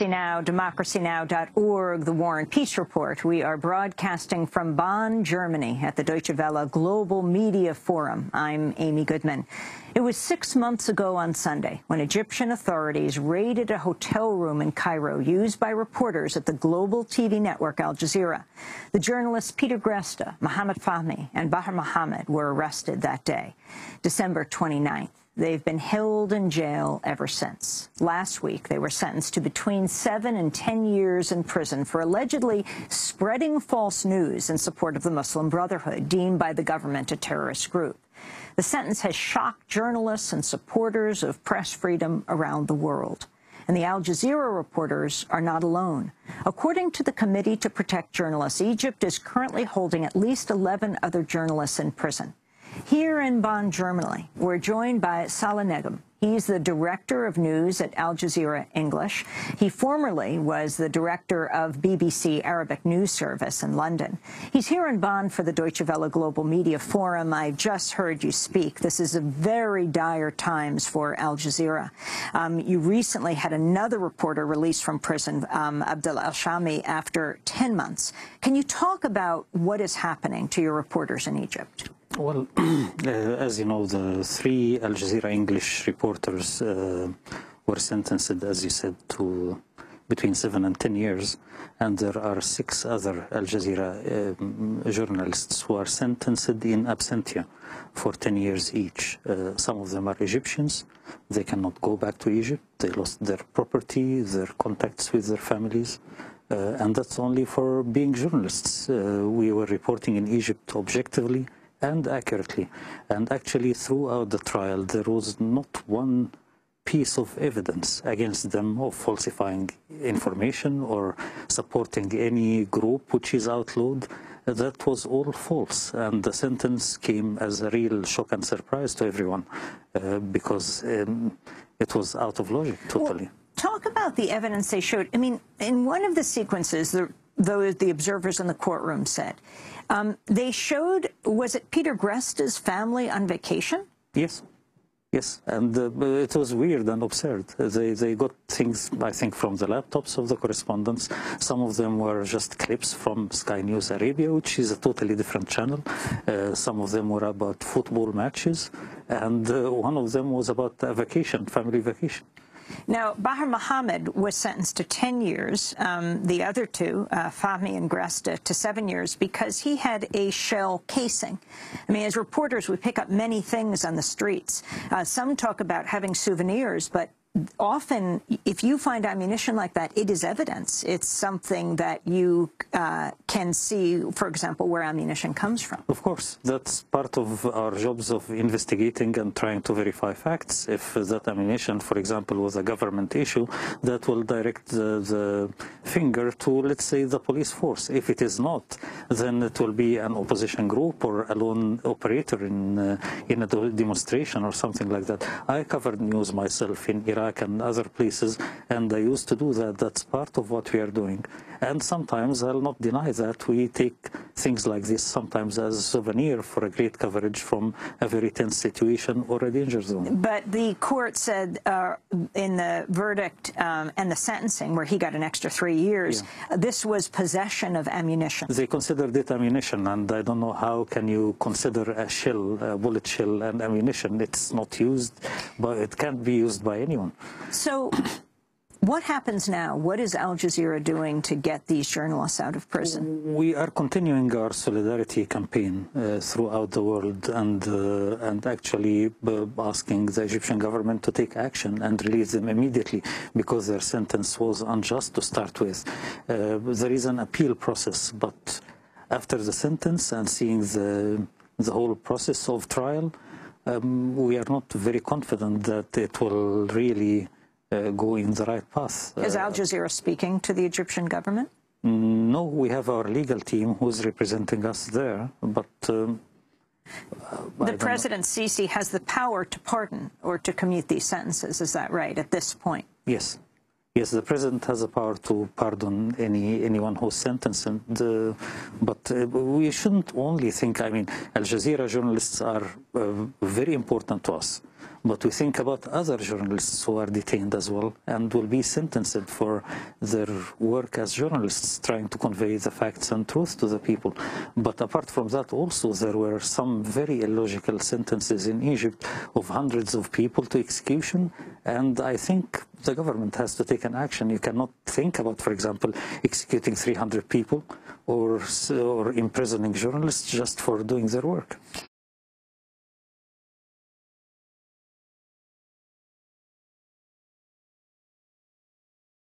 Thursday Now, democracynow.org, the War and Peace Report. We are broadcasting from Bonn, Germany at the Deutsche Welle Global Media Forum. I'm Amy Goodman. It was 6 months ago on Sunday when Egyptian authorities raided a hotel room in Cairo used by reporters at the global TV network Al Jazeera. The journalists Peter Greste, Mohammed Fahmy, and Baher Mohammed were arrested that day, December 29th. They've been held in jail ever since. Last week, they were sentenced to between 7 and 10 years in prison for allegedly spreading false news in support of the Muslim Brotherhood, deemed by the government a terrorist group. The sentence has shocked journalists and supporters of press freedom around the world. And the Al Jazeera reporters are not alone. According to the Committee to Protect Journalists, Egypt is currently holding at least 11 other journalists in prison. Here in Bonn, Germany, we're joined by Salah Negm. He's the director of news at Al Jazeera English. He formerly was the director of BBC Arabic News Service in London. He's here in Bonn for the Deutsche Welle Global Media Forum. I just heard you speak. This is a very dire times for Al Jazeera. You recently had another reporter released from prison, Abdullah al-Shami, after 10 months. Can you talk about what is happening to your reporters in Egypt? Well, as you know, the 3 Al Jazeera English reporters were sentenced, as you said, to between 7 and 10 years. And there are 6 other Al Jazeera journalists who are sentenced in absentia for 10 years each. Some of them are Egyptians. They cannot go back to Egypt. They lost their property, their contacts with their families. And that's only for being journalists. We were reporting in Egypt objectively and accurately. And actually, throughout the trial, there was not one piece of evidence against them of falsifying information or supporting any group which is outlawed. That was all false. And the sentence came as a real shock and surprise to everyone because it was out of logic, totally. Well, talk about the evidence they showed. I mean, in one of the sequences, the observers in the courtroom said, they showed, was it Peter Greste's family on vacation? Yes. Yes, and it was weird and absurd. They got things, I think, from the laptops of the correspondents. Some of them were just clips from Sky News Arabia, which is a totally different channel. Some of them were about football matches, and one of them was about a vacation, family vacation. Now, Baher Mohammed was sentenced to 10 years, the other 2, Fahmy and Greste, to 7 years because he had a shell casing. I mean, as reporters, we pick up many things on the streets. Some talk about having souvenirs, but often, if you find ammunition like that, it is evidence. It's something that you can see, for example, where ammunition comes from. Of course, that's part of our jobs of investigating and trying to verify facts. If that ammunition, for example, was a government issue, that will direct the finger to, let's say, the police force. If it is not, then it will be an opposition group or a lone operator in a demonstration or something like that. I covered news myself in Iraq and other places, and I used to do that. That's part of what we are doing. And sometimes, I'll not deny that, we take things like this sometimes as a souvenir for a great coverage from a very tense situation or a danger zone. But the court said in the verdict and the sentencing, where he got an extra 3 years, this was possession of ammunition. They considered it ammunition, and I don't know how can you consider a shell, a bullet shell, and ammunition. It's not used, but it can't be used by anyone. So what happens now? What is Al Jazeera doing to get these journalists out of prison? We are continuing our solidarity campaign throughout the world and actually asking the Egyptian government to take action and release them immediately because their sentence was unjust to start with. There is an appeal process, but after the sentence and seeing the whole process of trial, we are not very confident that it will really go in the right path. Is Al Jazeera speaking to the Egyptian government? No, we have our legal team who's representing us there, but the President Sisi has the power to pardon or to commute these sentences, is that right, at this point? Yes. Yes, the president has the power to pardon anyone who's sentenced, but we shouldn't only think, I mean, Al Jazeera journalists are very important to us. But we think about other journalists who are detained as well and will be sentenced for their work as journalists, trying to convey the facts and truth to the people. But apart from that, also there were some very illogical sentences in Egypt of hundreds of people to execution, and I think the government has to take an action. You cannot think about, for example, executing 300 people or imprisoning journalists just for doing their work.